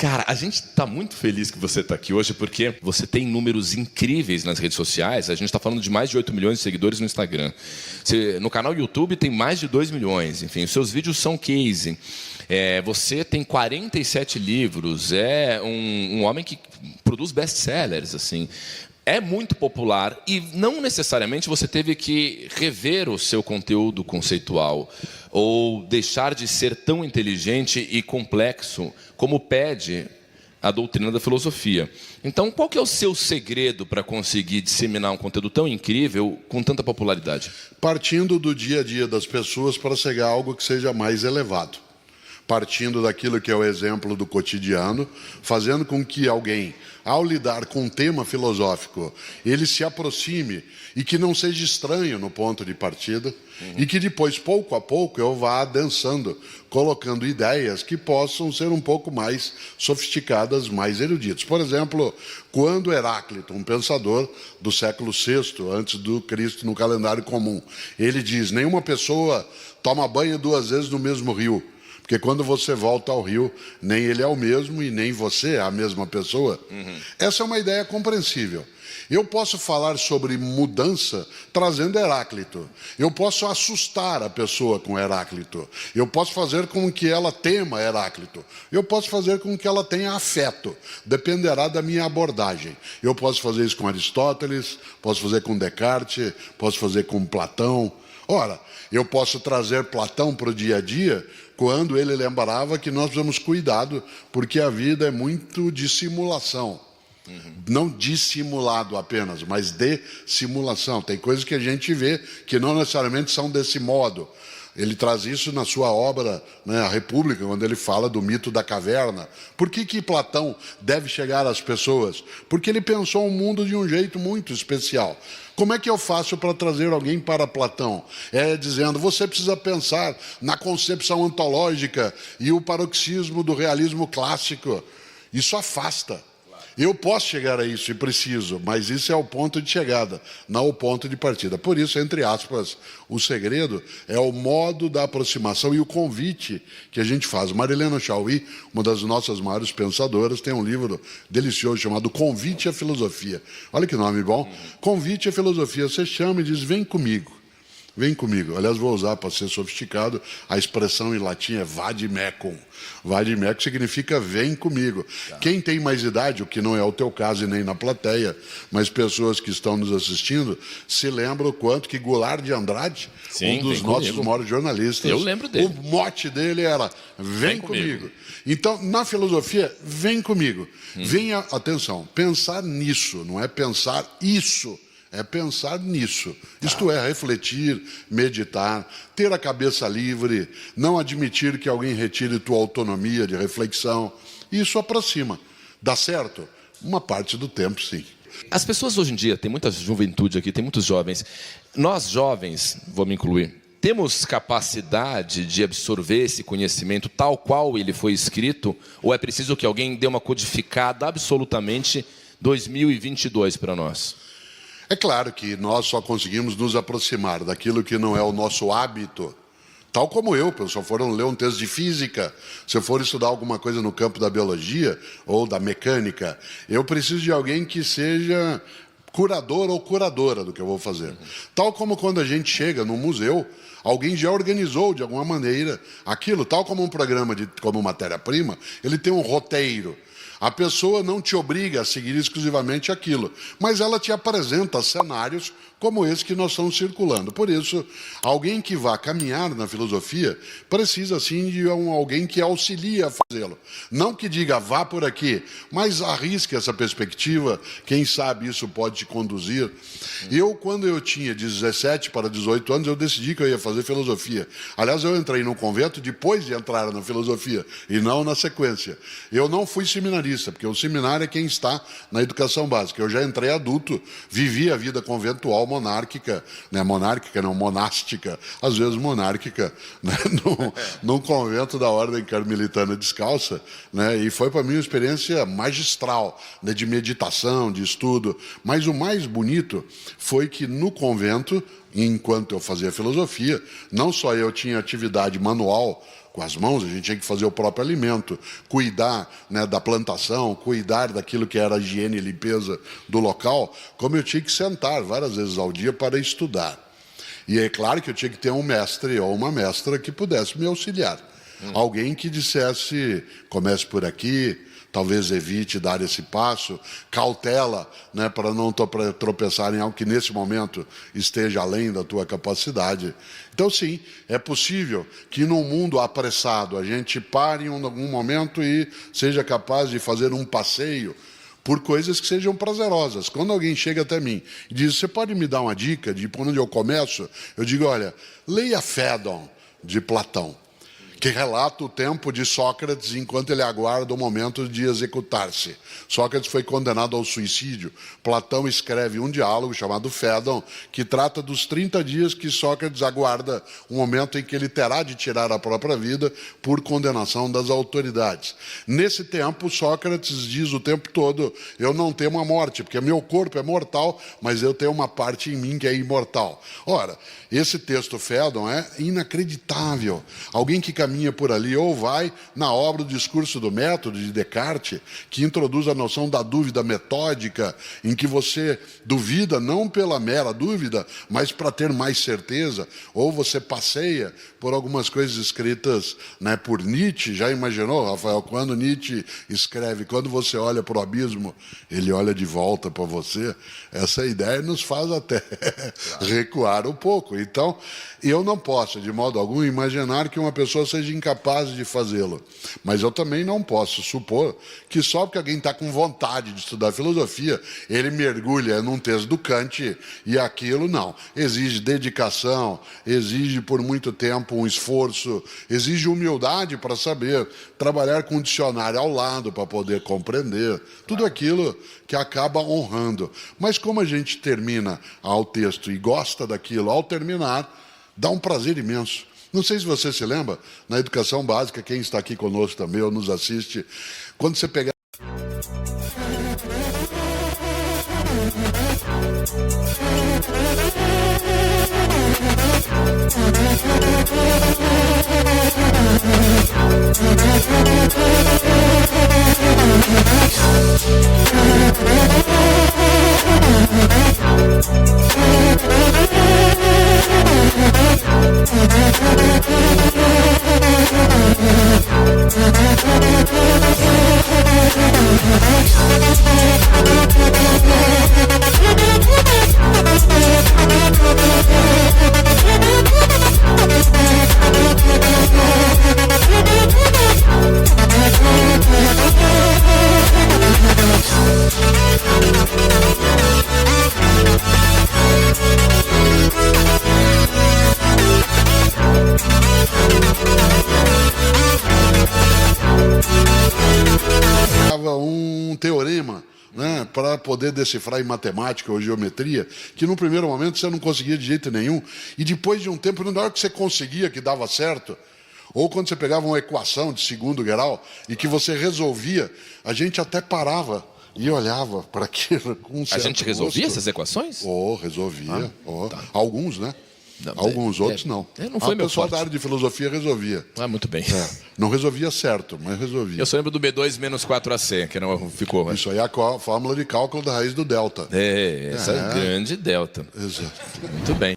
Cara, a gente está muito feliz que você está aqui hoje porque você tem números incríveis nas redes sociais. A gente está falando de mais de 8 milhões de seguidores no Instagram. No canal YouTube tem mais de 2 milhões. Enfim, os seus vídeos são case. Você tem 47 livros. É um homem que produz best-sellers, assim. É muito popular e não necessariamente você teve que rever o seu conteúdo conceitual ou deixar de ser tão inteligente e complexo como pede a doutrina da filosofia. Então, qual que é o seu segredo para conseguir disseminar um conteúdo tão incrível com tanta popularidade? Partindo do dia a dia das pessoas para chegar a algo que seja mais elevado. Partindo daquilo que é o exemplo do cotidiano, fazendo com que alguém, ao lidar com um tema filosófico, ele se aproxime e que não seja estranho no ponto de partida, e que depois, pouco a pouco, eu vá adensando, colocando ideias que possam ser um pouco mais sofisticadas, mais eruditas. Por exemplo, quando Heráclito, um pensador do século VI, antes do Cristo no calendário comum, ele diz, nenhuma pessoa toma banho 2 vezes no mesmo rio, porque quando você volta ao rio, nem ele é o mesmo e nem você é a mesma pessoa. Essa é uma ideia compreensível. Eu posso falar sobre mudança trazendo Heráclito. Eu posso assustar a pessoa com Heráclito. Eu posso fazer com que ela tema Heráclito. Eu posso fazer com que ela tenha afeto. Dependerá da minha abordagem. Eu posso fazer isso com Aristóteles, posso fazer com Descartes, posso fazer com Platão. Ora, eu posso trazer Platão para o dia a dia quando ele lembrava que nós precisamos cuidado, porque a vida é muito de simulação. Não dissimulado apenas, mas de simulação. Tem coisas que a gente vê que não necessariamente são desse modo. Ele traz isso na sua obra, né, A República, quando ele fala do mito da caverna. Por que Platão deve chegar às pessoas? Porque ele pensou o mundo de um jeito muito especial. Como é que eu faço para trazer alguém para Platão? Dizendo, você precisa pensar na concepção ontológica e o paroxismo do realismo clássico. Isso afasta. Eu posso chegar a isso e preciso, mas isso é o ponto de chegada, não o ponto de partida. Por isso, entre aspas, o segredo é o modo da aproximação e o convite que a gente faz. Marilena Chauí, uma das nossas maiores pensadoras, tem um livro delicioso chamado Convite à Filosofia. Olha que nome bom. Convite à Filosofia. Você chama e diz, vem comigo. Vem comigo. Aliás, vou usar para ser sofisticado, a expressão em latim é vademecum. Vademecum significa vem comigo. Tá. Quem tem mais idade, o que não é o teu caso e nem na plateia, mas pessoas que estão nos assistindo, se lembram o quanto que Goulart de Andrade, sim, um dos nossos maiores jornalistas, eu lembro dele. O mote dele era vem comigo. Então, na filosofia, vem comigo. Venha, atenção, pensar nisso, não é pensar isso. É pensar nisso. Isto é, refletir, meditar, ter a cabeça livre, não admitir que alguém retire tua autonomia de reflexão. Isso aproxima. Dá certo? Uma parte do tempo, sim. As pessoas hoje em dia, tem muita juventude aqui, tem muitos jovens. Nós jovens, vou me incluir, temos capacidade de absorver esse conhecimento tal qual ele foi escrito? Ou é preciso que alguém dê uma codificada absolutamente 2022 para nós? É claro que nós só conseguimos nos aproximar daquilo que não é o nosso hábito, tal como eu, se eu for ler um texto de física, se eu for estudar alguma coisa no campo da biologia ou da mecânica, eu preciso de alguém que seja curador ou curadora do que eu vou fazer. Tal como quando a gente chega num museu, alguém já organizou de alguma maneira aquilo, tal como um programa como matéria-prima, ele tem um roteiro. A pessoa não te obriga a seguir exclusivamente aquilo, mas ela te apresenta cenários como esse que nós estamos circulando. Por isso, alguém que vá caminhar na filosofia precisa, sim, de alguém que auxilie a fazê-lo. Não que diga, vá por aqui, mas arrisque essa perspectiva, quem sabe isso pode te conduzir. Eu, quando eu tinha 17 para 18 anos, eu decidi que eu ia fazer filosofia. Aliás, eu entrei num convento depois de entrar na filosofia, e não na sequência. Eu não fui seminarista, porque o seminário é quem está na educação básica. Eu já entrei adulto, vivi a vida conventual, monárquica, né? Monárquica não, monástica, às vezes monárquica, né? num convento da Ordem Carmelitana Descalça, né? E foi para mim uma experiência magistral, né? De meditação, de estudo, mas o mais bonito foi que no convento, enquanto eu fazia filosofia, não só eu tinha atividade manual, com as mãos, a gente tinha que fazer o próprio alimento, cuidar, né, da plantação, cuidar daquilo que era a higiene e limpeza do local, como eu tinha que sentar várias vezes ao dia para estudar. E é claro que eu tinha que ter um mestre ou uma mestra que pudesse me auxiliar. Alguém que dissesse, comece por aqui, talvez evite dar esse passo, cautela, né, para não tropeçar em algo que nesse momento esteja além da tua capacidade. Então, sim, é possível que num mundo apressado a gente pare em algum momento e seja capaz de fazer um passeio por coisas que sejam prazerosas. Quando alguém chega até mim e diz, você pode me dar uma dica de por onde eu começo? Eu digo, olha, leia Fédon, de Platão, que relata o tempo de Sócrates enquanto ele aguarda o momento de executar-se. Sócrates foi condenado ao suicídio. Platão escreve um diálogo chamado Fédon, que trata dos 30 dias que Sócrates aguarda o momento em que ele terá de tirar a própria vida por condenação das autoridades. Nesse tempo, Sócrates diz o tempo todo, eu não temo a morte, porque meu corpo é mortal, mas eu tenho uma parte em mim que é imortal. Ora, esse texto Fédon é inacreditável. Alguém que caminha por ali ou vai na obra do Discurso do Método, de Descartes, que introduz a noção da dúvida metódica, em que você duvida não pela mera dúvida, mas para ter mais certeza, ou você passeia por algumas coisas escritas, né, por Nietzsche. Já imaginou, Rafael, quando Nietzsche escreve, quando você olha para o abismo, ele olha de volta para você? Essa ideia nos faz até recuar um pouco. Então, eu não posso, de modo algum, imaginar que uma pessoa seja incapaz de fazê-lo. Mas eu também não posso supor que só porque alguém está com vontade de estudar filosofia, ele mergulha num texto do Kant e aquilo não. Exige dedicação, exige por muito tempo um esforço, exige humildade para saber trabalhar com um dicionário ao lado para poder compreender. Tudo aquilo que acaba honrando. Mas como a gente termina ao texto e gosta daquilo, ao terminar, dá um prazer imenso. Não sei se você se lembra, na educação básica, quem está aqui conosco também ou nos assiste, quando você pegar um teorema, né, para poder decifrar em matemática ou geometria, que no primeiro momento você não conseguia de jeito nenhum, e depois de um tempo, na hora que você conseguia, que dava certo, ou quando você pegava uma equação de segundo grau e que você resolvia, a gente até parava e olhava para aquilo com um certo A gente resolvia gosto. essas equações? Resolvia. Tá. Alguns, né? Não, Alguns, outros não. Não foi meu pessoal forte. da área de filosofia resolvia. Muito bem. Não resolvia certo, mas resolvia. Eu só lembro do B2 menos 4AC, que não ficou. Isso aí é a fórmula de cálculo da raiz do delta. Essa é grande delta. Exato. Muito bem.